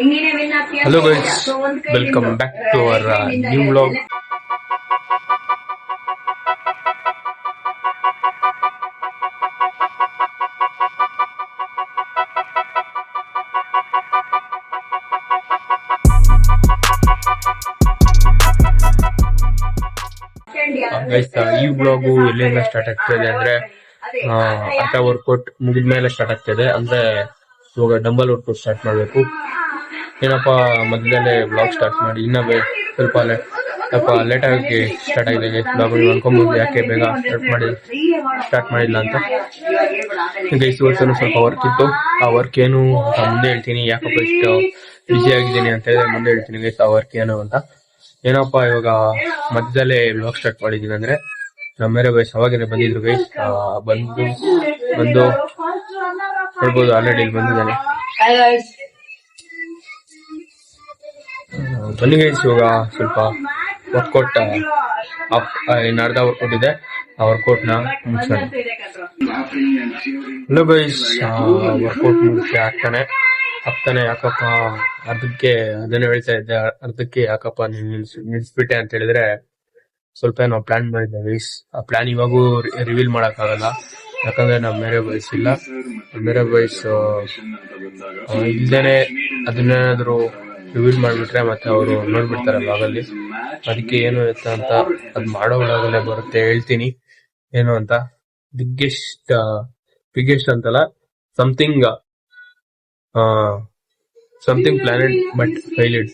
Hello guys, welcome back to our new vlog. Guys, ಈ vlog ಎಲ್ಲಿಂದ start ಆಗ್ತಿದೆ ಅಂದ್ರೆ ಅರ್ಧ ವರ್ಕೌಟ್ ಮುಗಿದ್ಮೇಲೆ ಸ್ಟಾರ್ಟ್ ಆಗ್ತಿದೆ. ಅಂದ್ರೆ ಇವಾಗ ಡಂಬಲ್ ವರ್ಕೌಟ್ ಸ್ಟಾರ್ಟ್ ಮಾಡ್ಬೇಕು. ಏನಪ್ಪಾ ಮಧ್ಯದಲ್ಲೇ ವ್ಲಾಗ್ ಸ್ಟಾರ್ಟ್ ಮಾಡಿ ಸ್ವಲ್ಪ ಲೇಟ್ ಆಗಿ ಸ್ಟಾರ್ಟ್ ಆಗಿದೆ ವ್ಲಾಗ್. ಅನ್ಕೊಂಬೋದು ಯಾಕೆ ಬೇಗ ಸ್ಟಾರ್ಟ್ ಮಾಡಿಲ್ಲ ಅಂತ. ಗೈಸ್, ಇವತ್ತು ಸ್ವಲ್ಪ ವರ್ಕ್ ಇತ್ತು. ಆ ವರ್ಕ್ ಏನು ಅಂತ ಮುಂದೆ ಹೇಳ್ತೀನಿ. ಯಾಕಪ್ಪ ಇಷ್ಟು ಬಿಸಿ ಆಗಿದ್ದೀನಿ ಅಂತ ಹೇಳಿದ್ರೆ ಮುಂದೆ ಹೇಳ್ತೀನಿ ಗೈಸ್ ಆ ವರ್ಕ್ ಏನು ಅಂತ. ಏನಪ್ಪಾ ಇವಾಗ ಮಧ್ಯದಲ್ಲೇ ವ್ಲಾಗ್ ಸ್ಟಾರ್ಟ್ ಮಾಡಿದೀನಿ ಅಂದ್ರೆ ನಮ್ಮ ಮೇರೆ ಗೈಸ್ ಅವಾಗೇನೆ ಬಂದಿದ್ರು ಗೈಸ್. ಬಂದು ನೋಡ್ಬೋದು ಆಲ್ರೆಡಿ ಇಲ್ಲಿ ಬಂದಿದ್ದಾನೆ. ಬನ್ನಿ ಗೈಸ್, ಇವಾಗ ಸ್ವಲ್ಪ ವರ್ಕೌಟ್ ಇನ್ನು ಅರ್ಧ ವರ್ಕೌಟ್ ಇದೆ, ಆ ವರ್ಕೌಟ್ ನ ಮುಗಿಸೋಣ. ಹಲೋ ಗೈಸ್, ವರ್ಕೌಟ್ ಮುಗಿಸಿ ಆಗ್ತಾನೆ ಯಾಕಪ್ಪ ಅರ್ಧಕ್ಕೆ ಅದನ್ನ ಹೇಳ್ತಾ ಇದ್ದೆ. ಅರ್ಧಕ್ಕೆ ಯಾಕಪ್ಪ ನಿಲ್ಸ್ಬಿಟ್ಟೆ ಅಂತ ಹೇಳಿದ್ರೆ ಸ್ವಲ್ಪ ನಾವು ಪ್ಲಾನ್ ಮಾಡಿದ್ದೆ ಗೈಸ್. ಆ ಪ್ಲಾನ್ ಇವಾಗೂ ರಿವೀಲ್ ಮಾಡಕ್ ಆಗಲ್ಲ, ಯಾಕಂದ್ರೆ ನಮ್ಮ ಮೇರೆ ಬಾಯ್ಸ್ ಇಲ್ಲ. ಮೇರೆ ಬಾಯ್ಸ್ ಇಲ್ದೇನೆ ಅದನ್ನೇನಾದ್ರು ರಿವೀಲ್ ಮಾಡ್ಬಿಟ್ರೆ ಮತ್ತೆ ಅವರು ನೋಡ್ಬಿಡ್ತಾರೆ ವ್ಲಾಗಲ್ಲಿ. ಅದಕ್ಕೆ ಏನು ಅಂತ ಅದ್ ಮಾಡೋ ಒಳಗಡೆ ಬರುತ್ತೆ, ಹೇಳ್ತೀನಿ ಏನು ಅಂತ. ಬಿಗ್ಗೆಸ್ಟ್ ಅಂತಲ್ಲ, ಸಮಥಿಂಗ್ ಪ್ಲಾನೆಡ್ ಬಟ್ ಫೈಲ್ಡ್.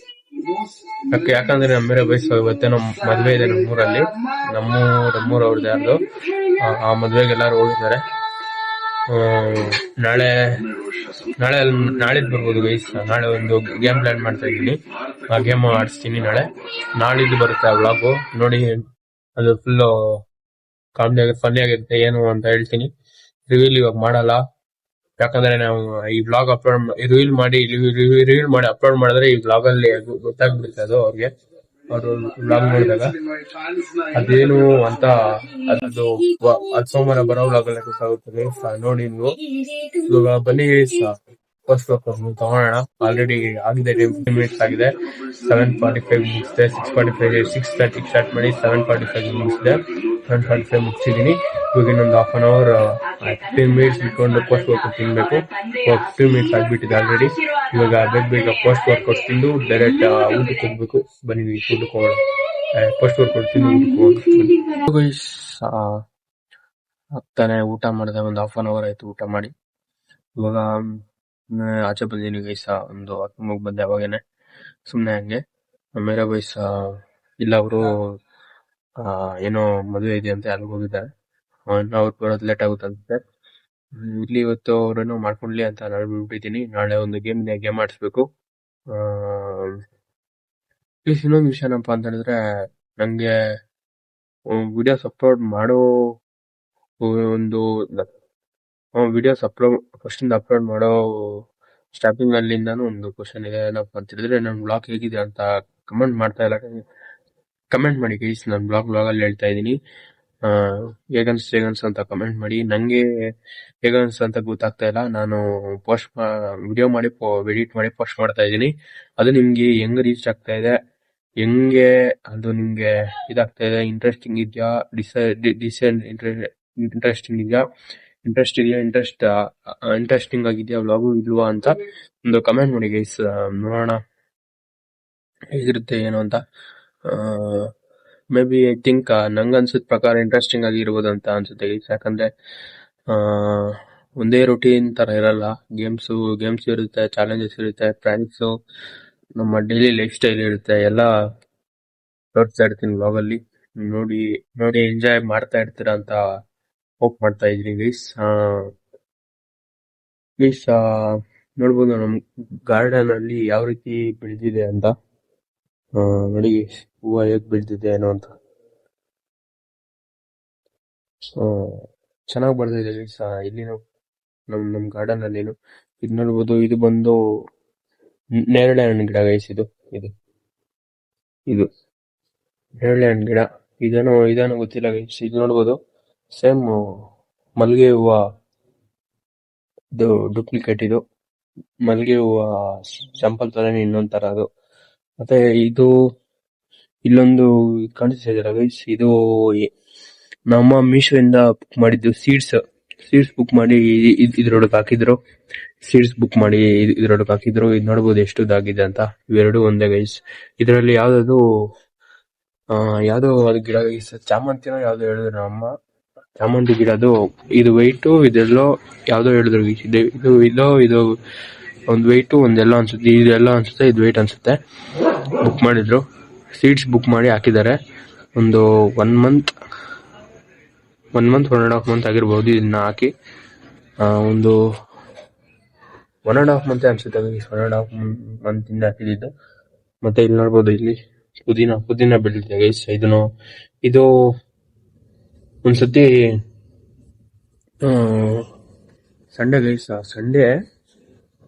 ಯಾಕಂದ್ರೆ ನಮ್ಮ ಮೇರೆ ಬಯಸ್ ಇವತ್ತೇನೋ ಮದ್ವೆ ಇದೆ ನಮ್ಮೂರಲ್ಲಿ. ನಮ್ಮೂರ್ ಅವ್ರದ್ದು ಯಾರ್ದು ಆ ಮದ್ವೆಗೆ ಎಲ್ಲಾರು ಹೋಗಿದ್ದಾರೆ. ನಾಳಿದ್ ಬರ್ಬೋದು ಗೈಸ್. ನಾಳೆ ಒಂದು ಗೇಮ್ ಪ್ಲಾನ್ ಮಾಡ್ತಾ ಇದ್ದೀನಿ, ಆ ಗೇಮ್ ಆಡಿಸ್ತೀನಿ ನಾಳಿದ್ದು ಬರುತ್ತೆ ಆ ವ್ಲಾಗು. ನೋಡಿ, ಅದು ಫುಲ್ ಕಾಮಿಡಿ ಫನ್ನಿ ಆಗಿರುತ್ತೆ. ಏನು ಅಂತ ಹೇಳ್ತೀನಿ, ರಿವೀಲ್ ಇವಾಗ ಮಾಡಲ್ಲ. ಯಾಕಂದ್ರೆ ನಾವು ಈ ವ್ಲಾಗ್ ರಿವೀಲ್ ಮಾಡಿ ಅಪ್ಲೋಡ್ ಮಾಡಿದ್ರೆ ಈ ವ್ಲಾಗ್ ಅಲ್ಲಿ ಗೊತ್ತಾಗ್ಬಿಡುತ್ತೆ ಅದು ಅವ್ರಿಗೆ. ಅವರು ವ್ಲಾಗ್ ನೋಡಿದಾಗ ಅದೇನು ಅಂತ ಅದು ಸೋಮವಾರ ಬರೋ ವ್ಲಾಗ್ ಅಲ್ಲೇ ಗೊತ್ತಾಗುತ್ತದೆ. ನೋಡಿ ನೀವು ಇವಾಗ ಬನ್ನಿ ಫಸ್ಟ್ ವರ್ಕೌಟ್ ತಗೋಣ. ಆಲ್ರೆಡಿ ಆಗಿದೆ, 15 ಮಿನಿಟ್ಸ್ ಆಗಿದೆ. 7:45 ಮುಗಿಸಿದೆ. 6:30 ಸ್ಟಾರ್ಟ್ ಮಾಡಿ 7:45 ಮುಗಿಸಿದೆ. 7:45 ಮುಗಿಸಿದೀನಿ. ಇವಾಗ ಇನ್ನೊಂದು ಹಾಫ್ ಅನ್ ಅವರ್ 15 ಮಿನಿಟ್ಸ್ ಬಿಟ್ಕೊಂಡು ಪೋಸ್ಟ್ ವರ್ಕೌಟ್ ತಿನ್ಬೇಕು. 15 ಮಿನಿಟ್ಸ್ ಆಗ್ಬಿಟ್ಟಿದೆ ಆಲ್ರೆಡಿ. ಇವಾಗ ಬೇಗ ಪೋಸ್ಟ್ ವರ್ಕೌಟ್ ತಿಂದು ಡೈರೆಕ್ಟ್ ಊಟಕ್ಕೆ ಹೋಗ್ಬೇಕು. ಬನ್ನಿ ಊಟಕ್ಕೆ ಹೋಗೋಣ. ಪೋಸ್ಟ್ ವರ್ಕೌಟ್ ತಿಂದು ಊಟಕ್ಕೆ ಹೋಗೋಣ. ಆಗ್ತಾನೆ ಊಟ ಮಾಡಿದೆ, ಒಂದು ಹಾಫ್ ಅನ್ ಅವರ್ ಆಯ್ತು ಊಟ ಮಾಡಿ. ಇವಾಗ ಆಚೆ ಬಂದೀನಿ ಗೈಸ. ಒಂದು 10 ಬಂದೆ ಅವಾಗೇನೆ, ಸುಮ್ನೆ ಹಂಗೆ. ಮೇರೆ ಬೈಸ್ ಇಲ್ಲ, ಅವರು ಏನೋ ಮದುವೆ ಇದೆ ಅಂತ ಅಲ್ಲಿಗೆ ಹೋಗಿದ್ದಾರೆ. ಅವ್ರು ಬರೋದು ಲೇಟ್ ಆಗುತ್ತೆ ಅನ್ಸುತ್ತೆ. ಇಲ್ಲಿ ಇವತ್ತು ಅವ್ರೇನೋ ಮಾಡ್ಕೊಂಡ್ಲಿ ಅಂತ ನಾನು ಬಿಟ್ಟಿದ್ದೀನಿ. ನಾಳೆ ಒಂದು ಗೇಮ್ ಆಡಿಸ್ಬೇಕು. ಇನ್ನೊಂದು ವಿಷಯ ಏನಪ್ಪಾ ಅಂತ ಹೇಳಿದ್ರೆ, ನಂಗೆ ವಿಡಿಯೋಸ್ ಅಪ್ಲೋಡ್ ಮಾಡೋ ಒಂದು ಫಸ್ಟ್ ಇಂದ ಅಪ್ಲೋಡ್ ಮಾಡೋ ಸ್ಟಾರ್ಟಿಂಗ್ ಅಲ್ಲಿಂದಾನು ಒಂದು ಕ್ವಶನ್ ಇದೆ. ಏನಪ್ಪ ಅಂತ ಹೇಳಿದ್ರೆ, ನನ್ ಬ್ಲಾಗ್ ಹೇಗಿದೆ ಅಂತ ಕಮೆಂಟ್ ಮಾಡ್ತಾ ಇಲ್ಲ. ಕಮೆಂಟ್ ಮಾಡಿ ಗೈಸ್, ನಾನು ಬ್ಲಾಗ್ ಅಲ್ಲಿ ಹೇಳ್ತಾ ಇದ್ದೀನಿ. ಹೇಗನ್ಸ್ ಅಂತ ಕಮೆಂಟ್ ಮಾಡಿ. ನಂಗೆ ಹೇಗನ್ಸ್ ಅಂತ ಗೊತ್ತಾಗ್ತಾ ಇಲ್ಲ. ನಾನು ವಿಡಿಯೋ ಮಾಡಿ ಎಡಿಟ್ ಮಾಡಿ ಪೋಸ್ಟ್ ಮಾಡ್ತಾ ಇದ್ದೀನಿ. ಅದು ನಿಮ್ಗೆ ಹೆಂಗ್ ರೀಚ್ ಆಗ್ತಾ ಇದೆ, ಹೆಂಗೆ ಅದು ನಿಮ್ಗೆ ಇದಾಗ್ತಾ ಇದೆ, ಇಂಟ್ರೆಸ್ಟಿಂಗ್ ಇದೆಯಾ, ಇಂಟ್ರೆಸ್ಟಿಂಗ್ ಆಗಿದೆಯಾ ವ್ಲಾಗು ಇಲ್ವಾ ಅಂತ ಒಂದು ಕಮೆಂಟ್ ಮಾಡಿ ಗೈಸ್. ನೋಡೋಣ ಹೇಗಿರುತ್ತೆ ಏನು ಅಂತ. ಮೇ ಬಿ ಐ ಥಿಂಕ್ ನಂಗನ್ಸಿದ ಪ್ರಕಾರ ಇಂಟ್ರೆಸ್ಟಿಂಗ್ ಆಗಿರ್ಬೋದು ಅಂತ ಅನ್ಸುತ್ತೆ ಗೈಸ್. ಯಾಕಂದ್ರೆ ಒಂದೇ ರೂಟೀನ್ ತರ ಇರಲ್ಲ. ಗೇಮ್ಸ್ ಇರುತ್ತೆ, ಚಾಲೆಂಜಸ್ ಇರುತ್ತೆ, ಪ್ರಾಂಕ್ಸ್, ನಮ್ಮ ಡೈಲಿ ಲೈಫ್ ಸ್ಟೈಲ್ ಇರುತ್ತೆ. ಎಲ್ಲ ತೋರಿಸ್ತಾ ಇರ್ತೀನಿ ವ್ಲಾಗ್ ಅಲ್ಲಿ. ನೋಡಿ ಎಂಜಾಯ್ ಮಾಡ್ತಾ ಇರ್ತೀರಾ ಅಂತ ಹೋಪ್ ಮಾಡ್ತಾ ಇದ್ದೀನಿ ಗೈಸ್. ನೋಡ್ಬೋದು ನಮ್ ಗಾರ್ಡನ್ ಅಲ್ಲಿ ಯಾವ ರೀತಿ ಬೆಳೆದಿದೆ ಅಂತ. ನೋಡಿ ಹೂವು ಹೇಗ್ ಬೆಳೆದಿದೆ ಏನೋ ಅಂತ. ಚೆನ್ನಾಗಿ ಬರ್ದಿದೆ ಗೈಸ್. ಇಲ್ಲಿ ನಮ್ ಗಾರ್ಡನ್ ಅಲ್ಲಿ ಇದು ನೋಡ್ಬೋದು. ಇದು ಬಂದು ನೇರಳೆ ಹಣ್ಣು ಗಿಡ ಗೈಸ್. ಇದು ನೇರಳೆ ಹಣ್ಣು ಗಿಡ. ಇದೇನೋ ಗೊತ್ತಿಲ್ಲ ಗೈಸ್. ಇದು ನೋಡ್ಬೋದು, ಸೇಮ್ ಮಲ್ಲಿಗೆ ಹೂವ ಇದು ಡೂಪ್ಲಿಕೇಟ್ ಇದು. ಮಲ್ಲಿಗೆ ಹೂವ ಸಿಂಪಲ್ ತರನೇ ಇನ್ನೊಂದ್ ತರ ಅದು. ಮತ್ತೆ ಇದು ಇಲ್ಲೊಂದು ಕಾಣಿಸ್ತಿದೆಯಲ್ಲ ಗೈಸ್, ಇದು ನಮ್ಮ ಮೀಶೋ ಇಂದ ಬುಕ್ ಮಾಡಿದ್ದು ಸೀಡ್ಸ್ ಬುಕ್ ಮಾಡಿ ಇದ್ರೊಳಗೆ ಹಾಕಿದ್ರು. ಸೀಡ್ಸ್ ಬುಕ್ ಮಾಡಿ ಇದ್ರೊಳಗೆ ಹಾಕಿದ್ರು. ಇದು ನೋಡ್ಬೋದು ಎಷ್ಟು ಇದಾಗಿದೆ ಅಂತ. ಇವೆರಡು ಒಂದೇ ಗೈಸ್. ಇದರಲ್ಲಿ ಯಾವ್ದು ಯಾವ್ದೋ ಅದು ಗಿಡ ಗೈಸ್, ಚಾಮಂತಿನೋ ಯಾವ್ದೋ ಹೇಳಿದ್ರು ನಮ್ಮ ಚಾಮಂತಿ ಗಿಡದು. ಇದು ವೈಟು, ಇದೆಲ್ಲೋ ಯಾವ್ದೋ ಹೇಳಿದ್ರು guys. ಇದು ಒಂದ್ ವೈಟು ಒಂದೆಲ್ಲೋ ಅನ್ಸುತ್ತೆ. ಇದೆಲ್ಲ ಅನ್ಸುತ್ತೆ, ಇದು ವೈಟ್ ಅನ್ಸುತ್ತೆ. ಬುಕ್ ಮಾಡಿದ್ರು, ಸೀಡ್ಸ್ ಬುಕ್ ಮಾಡಿ ಹಾಕಿದ್ದಾರೆ. ಒಂದು 1 ಮಂತ್ 1.5 ಮಂತ್ ಆಗಿರ್ಬೋದು ಇದನ್ನ ಹಾಕಿ. ಒಂದು 1.5 ಮಂತ್ ಅನ್ಸುತ್ತೆ, 1.5 ಮಂತ್ ಇಂದ ಹಾಕಿದ್ದು. ಮತ್ತೆ ಇಲ್ಲಿ ನೋಡ್ಬೋದು, ಇಲ್ಲಿ ಪುದೀನ ಬೆಳೆದಿದೆ ಗೈಸ್. ಇದು ಒಂದ್ಸತಿ ಸಂಡೇ ಗೈಸ್, ಸಂಡೇ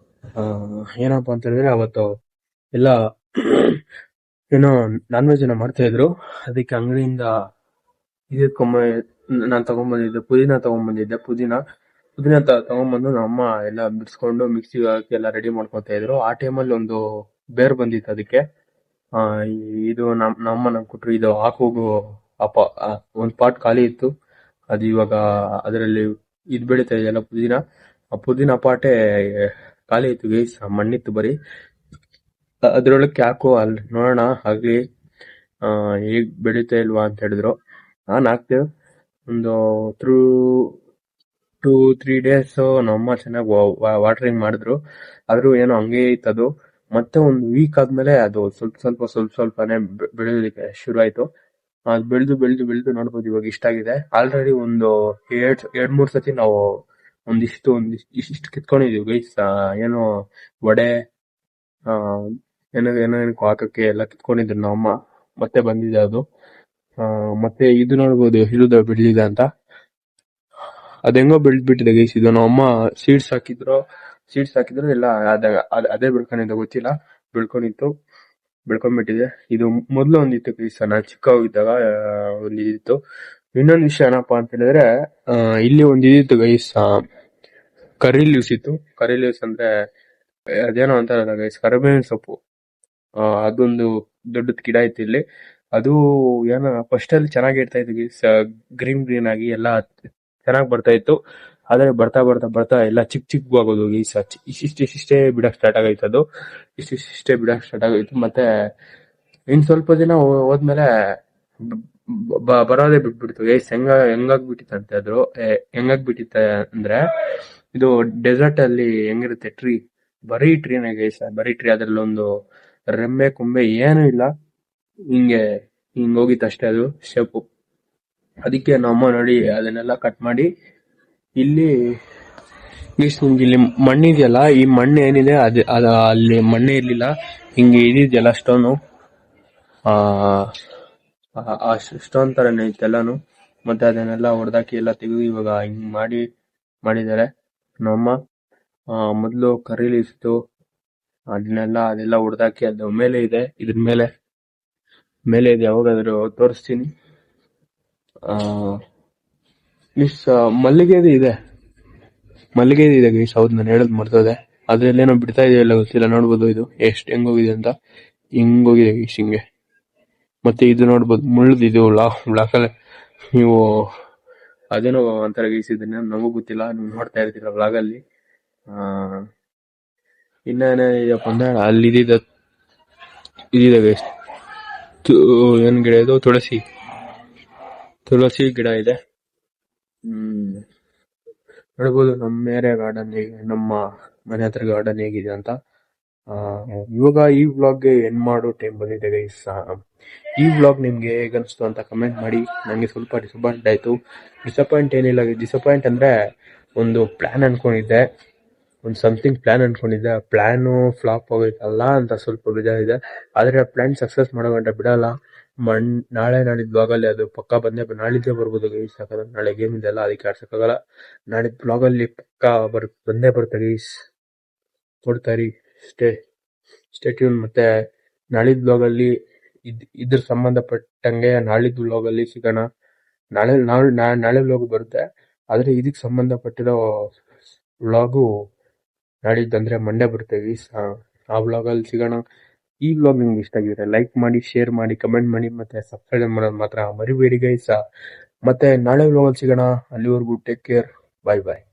ಏನಪ್ಪಾ ಅಂತ ಹೇಳಿದ್ರೆ ಅವತ್ತು ಎಲ್ಲ ಏನೋ ನಾನ್ ವೆಜ್ ಏನೋ ಮಾಡ್ತಾ ಇದ್ರು. ಅದಕ್ಕೆ ಅಂಗಡಿಯಿಂದ ನಾನ್ ತಗೊಂಡ್ಬಂದಿದ್ದೆ ಪುದೀನ ತಗೊಂಡ್ಬಂದು ನಮ್ಮ ಅಮ್ಮ ಎಲ್ಲ ಬಿಡಿಸ್ಕೊಂಡು ಮಿಕ್ಸಿಗೆ ಹಾಕಿ ಎಲ್ಲ ರೆಡಿ ಮಾಡ್ಕೊತಾ ಇದ್ರು. ಆ ಟೈಮಲ್ಲಿ ಒಂದು ಬೇರ್ ಬಂದಿತ್ತು. ಅದಕ್ಕೆ ಇದು ನಮ್ಮ ನಂಗೆ ಕೊಟ್ರು, ಇದು ಹಾಕೋಗು ಒಂದ್ ಪಾಟ್ ಖಾಲಿ ಇತ್ತು. ಅದು ಇವಾಗ ಅದರಲ್ಲಿ ಇದ್ ಬೆಳೀತಾ ಇದೆಯಲ್ಲ ಪುದೀನ ಪಾಟೆ ಖಾಲಿ ಇತ್ತು ಗೈಸ್, ಮಣ್ಣಿತ್ತು ಬರೀ. ಅದ್ರೊಳಕ್ಕೆ ಹಾಕು ಅಲ್ಲಿ ನೋಡೋಣ ಹಾಗೆ ಹೇಗ್ ಬೆಳೀತಾ ಇಲ್ವಾ ಅಂತ ಹೇಳಿದ್ರು. ನಾನ್ ಹಾಕ್ದೆ. ಒಂದು 2-3 ಡೇಸ್ ನಮ್ಮಮ್ಮ ಚೆನ್ನಾಗಿ ವಾಟರಿಂಗ್ ಮಾಡಿದ್ರು. ಆದ್ರೂ ಏನೋ ಹಂಗೆ ಇತ್ತದು. ಮತ್ತೆ ಒಂದು ವೀಕ್ ಆದ್ಮೇಲೆ ಅದು ಸ್ವಲ್ಪನೇ ಬೆಳೆಯೋದಕ್ಕೆ ಶುರು ಆಯ್ತು. ಅದು ಬೆಳೆದು ನೋಡ್ಬೋದು ಇವಾಗ ಇಷ್ಟಾಗಿದೆ. ಆಲ್ರೆಡಿ ಒಂದು 2-3 ಸತಿ ನಾವು ಇಷ್ಟು ಕಿತ್ಕೊಂಡಿದೀವಿ ಗೈಸ್. ಏನೋ ವಡೆ ಏನೋ ಹಾಕಕ್ಕೆ ಎಲ್ಲ ಕಿತ್ಕೊಂಡಿದ್ರು ನಮ್ಮಮ್ಮ. ಮತ್ತೆ ಬಂದಿದೆ ಅದು. ಮತ್ತೆ ಇದು ನೋಡ್ಬೋದು ಇರುದ ಬೆಳೆದಿದೆ ಅಂತ. ಅದೆಂಗೋ ಬೆಳೆದ್ಬಿಟ್ಟಿದೆ ಗೈಸ್. ಇದು ನಮ್ಮಮ್ಮ ಸೀಡ್ಸ್ ಹಾಕಿದ್ರು ಎಲ್ಲ ಅದೇ ಬೆಳ್ಕೊಂಡಿದ್ದ ಗೊತ್ತಿಲ್ಲ, ಬೆಳ್ಕೊಂಡ್ಬಿಟ್ಟಿದೆ. ಇದು ಮೊದ್ಲು ಒಂದಿತ್ತು ಗೈಸ್, ನಾನು ಚಿಕ್ಕವಾಗಿದ್ದಾಗ ಒಂದಿತ್ತು. ಇನ್ನೊಂದು ವಿಷಯ ಏನಪ್ಪಾ ಅಂತ ಹೇಳಿದ್ರೆ, ಇಲ್ಲಿ ಒಂದಿತ್ತು ಗೈಸ್, ಕರಿ ಲೀವ್ಸ್ ಇತ್ತು. ಕರಿ ಲೀವ್ಸ್ ಅಂದ್ರೆ ಅದೇನೋ ಅಂತಾರಲ್ಲ ಗೈಸ್, ಕರಿಬೇವಿನ ಸೊಪ್ಪು. ಅದೊಂದು ದೊಡ್ಡದ್ ಗಿಡ ಇತ್ತು ಇಲ್ಲಿ. ಅದು ಏನೋ ಫಸ್ಟ್ ಅಲ್ಲಿ ಚೆನ್ನಾಗಿ ಇರ್ತಾ ಇತ್ತು ಗೈಸ್, ಗ್ರೀನ್ ಆಗಿ ಎಲ್ಲ ಚೆನ್ನಾಗಿ ಬರ್ತಾ ಇತ್ತು. ಆದ್ರೆ ಬರ್ತಾ ಎಲ್ಲ ಚಿಕ್ಕವಾಗೋದು ಗೈಸ್. ಇಷ್ಟೇ ಬಿಡಕ್ ಸ್ಟಾರ್ಟ್ ಆಗೈತೆ ಅದು. ಇಷ್ಟೇ ಬಿಡಕ್ ಸ್ಟಾರ್ಟ್ ಆಗೈತು. ಮತ್ತೆ ಇನ್ ಸ್ವಲ್ಪ ದಿನ ಹೋದ್ಮೇಲೆ ಬರೋದೇ ಬಿಟ್ಬಿಡ್ತು ಗೈಸ್. ಹೆಂಗಾಗ್ಬಿಟ್ಟಿತ್ತಂತೆ ಅದು, ಹೆಂಗಾಗ್ಬಿಟ್ಟಿತ್ತೆ ಅಂದ್ರೆ, ಇದು ಡೆಸರ್ಟ್ ಅಲ್ಲಿ ಹೆಂಗಿರುತ್ತೆ ಟ್ರೀ, ಬರೀ ಟ್ರೀನೇ ಗೈಸ್, ಬರೀ ಟ್ರೀ. ಅದ್ರಲ್ಲಿ ಒಂದು ರೆಂಬೆ ಕೊಂಬೆ ಏನು ಇಲ್ಲ, ಹಿಂಗ್ ಹೋಗಿತ್ತು ಅಷ್ಟೇ ಅದು ಶೇಪು. ಅದಕ್ಕೆ ನಮ್ಮಮ್ಮ ನೋಡಿ ಅದನ್ನೆಲ್ಲ ಕಟ್ ಮಾಡಿ ಇಲ್ಲಿ ಇಲ್ಲಿ ಮಣ್ಣಿದೆಯಲ್ಲ, ಈ ಮಣ್ಣು ಏನಿದೆ ಅಲ್ಲಿ ಮಣ್ಣೇ ಇರ್ಲಿಲ್ಲ. ಹಿಂಗೆ ಇದಿದೆಯಲ್ಲ ಸ್ಟೋನು, ಆ ಸ್ಟೋನ್ ತರನೇ ಇತ್ತು ಎಲ್ಲಾನು. ಮತ್ತೆ ಅದನ್ನೆಲ್ಲ ಹೊಡೆದಾಕಿ ಎಲ್ಲ ತೆಗೆದು ಇವಾಗ ಹಿಂಗ್ ಮಾಡಿದ್ದಾರೆ ನಮ್ಮಮ್ಮ. ಮೊದ್ಲು ಕರೀಲಿ ಇತ್ತು, ಅದೆಲ್ಲ ಹೊಡೆದಾಕಿ ಅದು ಮೇಲೆ ಇದೆ. ಇದ್ರ ಮೇಲೆ ಇದೆ, ಯಾವಾಗಾದ್ರೂ ತೋರಿಸ್ತೀನಿ. ಮಲ್ಲಿಗೆದು ಇದೆ ಗೈಸ್. ಹೌದು, ನಾನು ಹೇಳೋದು ಮರ್ತೋದೆ. ಅದ್ರಲ್ಲೇನೋ ಬಿಡ್ತಾ ಇದೆಯಲ್ಲ ಗೊತ್ತಿಲ್ಲ, ನೋಡ್ಬೋದು ಇದು ಹೆಂಗೋಗಿದೆ ಅಂತ. ಹಿಂಗೋಗಿದೆ ಗೈಸ್, ಹಿಂಗೆ. ಮತ್ತೆ ಇದು ನೋಡ್ಬೋದು ಮುಳ್ಳುದು, ಇದು ಬ್ಲಾಕಲ್ಲಿ ನೀವು ಅದೇನೋ ಒಂಥರ ಗೈಸ್, ಇದನ್ನ ನಮಗೂ ಗೊತ್ತಿಲ್ಲ, ನೀವು ನೋಡ್ತಾ ಇರ್ತೀರ ಬ್ಲಾಗಲ್ಲಿ. ಇನ್ನೇನಿದೆಯಪ್ಪ ಅಂದ್ರೆ ಅಲ್ಲಿ ಇದಿದೆ ಗೈಸ್, ಏನ್ ಗಿಡ ಇದು, ತುಳಸಿ ಗಿಡ ಇದೆ. ನೋಡ್ಬೋದು ನಮ್ಮ ಏರಿಯಾ ಗಾರ್ಡನ್, ನಮ್ಮ ಮನೆ ಹತ್ರ ಗಾರ್ಡನ್ ಹೇಗಿದೆ ಅಂತ. ಇವಾಗ ಈ ವ್ಲಾಗ್ಗೆ ಎಂಡ್ ಮಾಡೋ ಟೈಮ್ ಬಂದಿದೆ ಗೈಸ್. ಈ ವ್ಲಾಗ್ ನಿಮ್ಗೆ ಹೇಗನ್ಸ್ತು ಅಂತ ಕಮೆಂಟ್ ಮಾಡಿ. ನಂಗೆ ಸ್ವಲ್ಪ ಡಿಸಪಾಯಿಂಟ್ ಆಯ್ತು. ಡಿಸಪಾಯಿಂಟ್ ಏನಿಲ್ಲ, ಡಿಸಪಾಯಿಂಟ್ ಅಂದ್ರೆ ಒಂದು ಪ್ಲಾನ್ ಅನ್ಕೊಂಡಿದ್ದೆ, ಆ ಪ್ಲಾನು ಫ್ಲಾಪ್ ಆಗೋಯ್ತಲ್ಲ ಅಂತ ಸ್ವಲ್ಪ ಬೇಜಾರಿದೆ. ಆದ್ರೆ ಆ ಪ್ಲಾನ್ ಸಕ್ಸಸ್ ಮಾಡೋ ಗಂಟ ಬಿಡಲ್ಲ. ನಾಳಿದ್ದು ಬ್ಲಾಗಲ್ಲಿ ಅದು ಪಕ್ಕ ನಾಳಿದ್ದೇ ಬರ್ಬೋದು ಗೈಸ್. ಯಾಕಂದ್ರೆ ನಾಳೆ ಗೇಮ್ ಇದೆಲ್ಲ, ಅದಕ್ಕೆ ಆಡ್ಸಕ್ಕಾಗಲ್ಲ. ನಾಳಿದ್ದು ಬ್ಲಾಗಲ್ಲಿ ಪಕ್ಕ ಬಂದೇ ಬರುತ್ತೆ ಗೈಸ್, ನೋಡ್ತಾರಿ. Stay tune. ಮತ್ತೆ ನಾಳಿದ್ದು ಬ್ಲಾಗಲ್ಲಿ ಇದ್ರ ಸಂಬಂಧಪಟ್ಟಂಗೆ ನಾಳಿದ್ದು ಬ್ಲಾಗಲ್ಲಿ ಸಿಗೋಣ. ನಾಳೆ ಬ್ಲಾಗ್ ಬರುತ್ತೆ, ಆದ್ರೆ ಇದಕ್ಕೆ ಸಂಬಂಧಪಟ್ಟಿರೋ ವ್ಲಾಗು ನಾಡಿದ್ದಂದ್ರೆ ಮಂಡೇ ಬರ್ತೇವೆ. ಆ ವ್ಲಾಗಲ್ಲಿ ಸಿಗೋಣ. ಈ ವ್ಲಾಗ್ ನಿಮ್ಗೆ ಇಷ್ಟ ಆಗಿದ್ರೆ ಲೈಕ್ ಮಾಡಿ, ಶೇರ್ ಮಾಡಿ, ಕಮೆಂಟ್ ಮಾಡಿ, ಮತ್ತೆ ಸಬ್ಸ್ಕ್ರೈಬ್ ಮಾಡೋದು ಮಾತ್ರ ಮರಿಬೇಡಿ ಗೈಸ್. ಮತ್ತೆ ನಾಳೆ ವ್ಲಾಗಲ್ಲಿ ಸಿಗೋಣ. ಅಲ್ಲಿವರೆಗೂ ಟೇಕ್ ಕೇರ್. ಬಾಯ್ ಬಾಯ್.